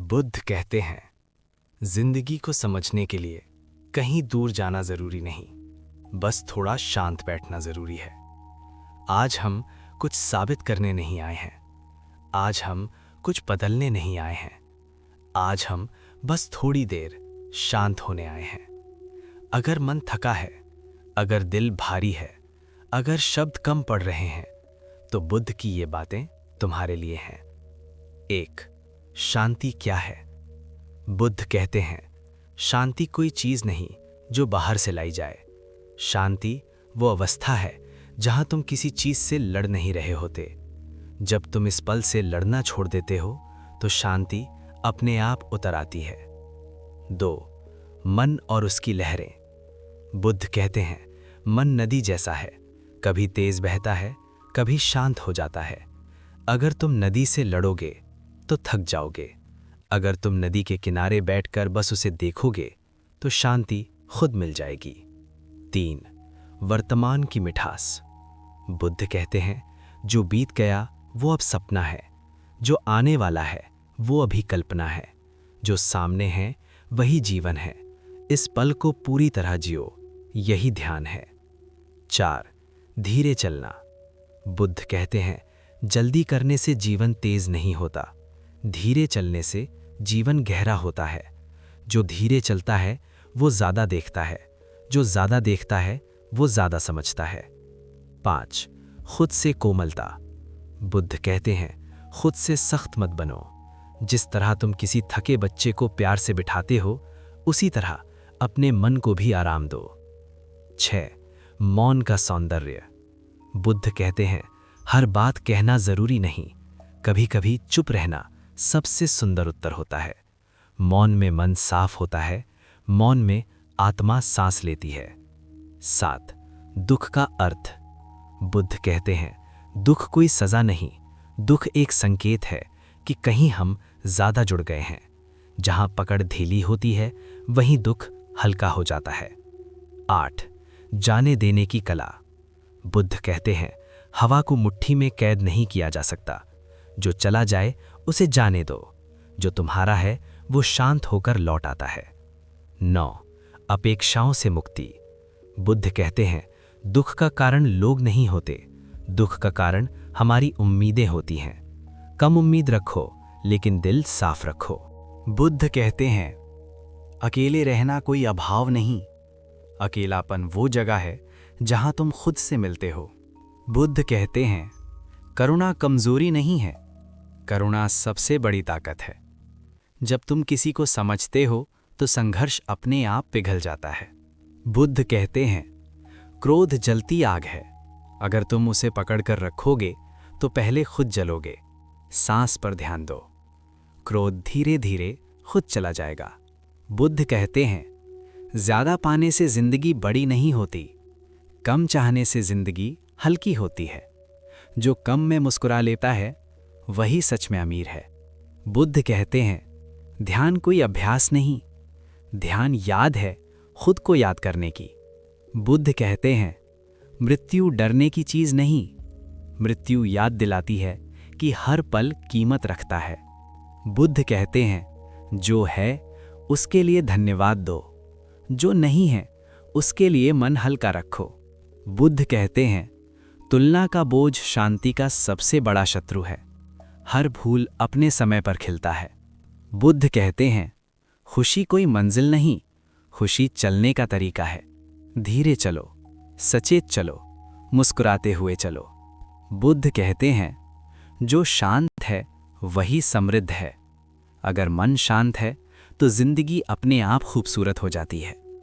बुद्ध कहते हैं, जिंदगी को समझने के लिए कहीं दूर जाना जरूरी नहीं, बस थोड़ा शांत बैठना जरूरी है। आज हम कुछ साबित करने नहीं आए हैं, आज हम कुछ बदलने नहीं आए हैं, आज हम बस थोड़ी देर शांत होने आए हैं। अगर मन थका है, अगर दिल भारी है, अगर शब्द कम पड़ रहे हैं, तो बुद्ध की ये बातें तुम्हारे लिए हैं। 1. शांति क्या है? बुद्ध कहते हैं, शांति कोई चीज नहीं जो बाहर से लाई जाए। शांति वो अवस्था है जहां तुम किसी चीज से लड़ नहीं रहे होते। जब तुम इस पल से लड़ना छोड़ देते हो तो शांति अपने आप उतर आती है। 2. मन और उसकी लहरें। बुद्ध कहते हैं, मन नदी जैसा है, कभी तेज बहता है, कभी शांत हो जाता है। अगर तुम नदी से लड़ोगे तो थक जाओगे, अगर तुम नदी के किनारे बैठकर बस उसे देखोगे तो शांति खुद मिल जाएगी। 3. वर्तमान की मिठास। बुद्ध कहते हैं, जो बीत गया वो अब सपना है, जो आने वाला है वो अभी कल्पना है, जो सामने है वही जीवन है। इस पल को पूरी तरह जियो, यही ध्यान है। 4. धीरे चलना। बुद्ध कहते हैं, जल्दी करने से जीवन तेज नहीं होता, धीरे चलने से जीवन गहरा होता है। जो धीरे चलता है वो ज़्यादा देखता है, जो ज़्यादा देखता है वो ज़्यादा समझता है। 5. खुद से कोमलता। बुद्ध कहते हैं, खुद से सख्त मत बनो। जिस तरह तुम किसी थके बच्चे को प्यार से बिठाते हो, उसी तरह अपने मन को भी आराम दो। 6. मौन का सौंदर्य। बुद्ध कहते हैं, हर बात कहना जरूरी नहीं, कभी कभी चुप रहना सबसे सुंदर उत्तर होता है। मौन में मन साफ होता है, मौन में आत्मा सांस लेती है। 7. दुख का अर्थ। बुद्ध कहते हैं, दुख कोई सजा नहीं, दुख एक संकेत है कि कहीं हम ज्यादा जुड़ गए हैं। जहां पकड़ ढीली होती है वहीं दुख हल्का हो जाता है। 8. जाने देने की कला। बुद्ध कहते हैं, हवा को मुट्ठी में कैद नहीं किया जा सकता, जो चला जाए उसे जाने दो, जो तुम्हारा है वो शांत होकर लौट आता है। 9. अपेक्षाओं से मुक्ति। बुद्ध कहते हैं, दुख का कारण लोग नहीं होते, दुख का कारण हमारी उम्मीदें होती हैं। कम उम्मीद रखो लेकिन दिल साफ रखो। बुद्ध कहते हैं, अकेले रहना कोई अभाव नहीं, अकेलापन वो जगह है जहां तुम खुद से मिलते हो। बुद्ध कहते हैं, करुणा कमजोरी नहीं है, करुणा सबसे बड़ी ताकत है। जब तुम किसी को समझते हो तो संघर्ष अपने आप पिघल जाता है। बुद्ध कहते हैं, क्रोध जलती आग है, अगर तुम उसे पकड़कर रखोगे तो पहले खुद जलोगे। सांस पर ध्यान दो, क्रोध धीरे धीरे खुद चला जाएगा। बुद्ध कहते हैं, ज्यादा पाने से जिंदगी बड़ी नहीं होती, कम चाहने से जिंदगी हल्की होती है। जो कम में मुस्कुरा लेता है वही सच में अमीर है। बुद्ध कहते हैं, ध्यान कोई अभ्यास नहीं, ध्यान याद है खुद को याद करने की। बुद्ध कहते हैं, मृत्यु डरने की चीज नहीं, मृत्यु याद दिलाती है कि हर पल कीमत रखता है। बुद्ध कहते हैं, जो है उसके लिए धन्यवाद दो, जो नहीं है उसके लिए मन हल्का रखो। बुद्ध कहते हैं, तुलना का बोझ शांति का सबसे बड़ा शत्रु है, हर भूल अपने समय पर खिलता है। बुद्ध कहते हैं, खुशी कोई मंजिल नहीं, खुशी चलने का तरीका है। धीरे चलो, सचेत चलो, मुस्कुराते हुए चलो। बुद्ध कहते हैं, जो शांत है वही समृद्ध है। अगर मन शांत है तो जिंदगी अपने आप खूबसूरत हो जाती है।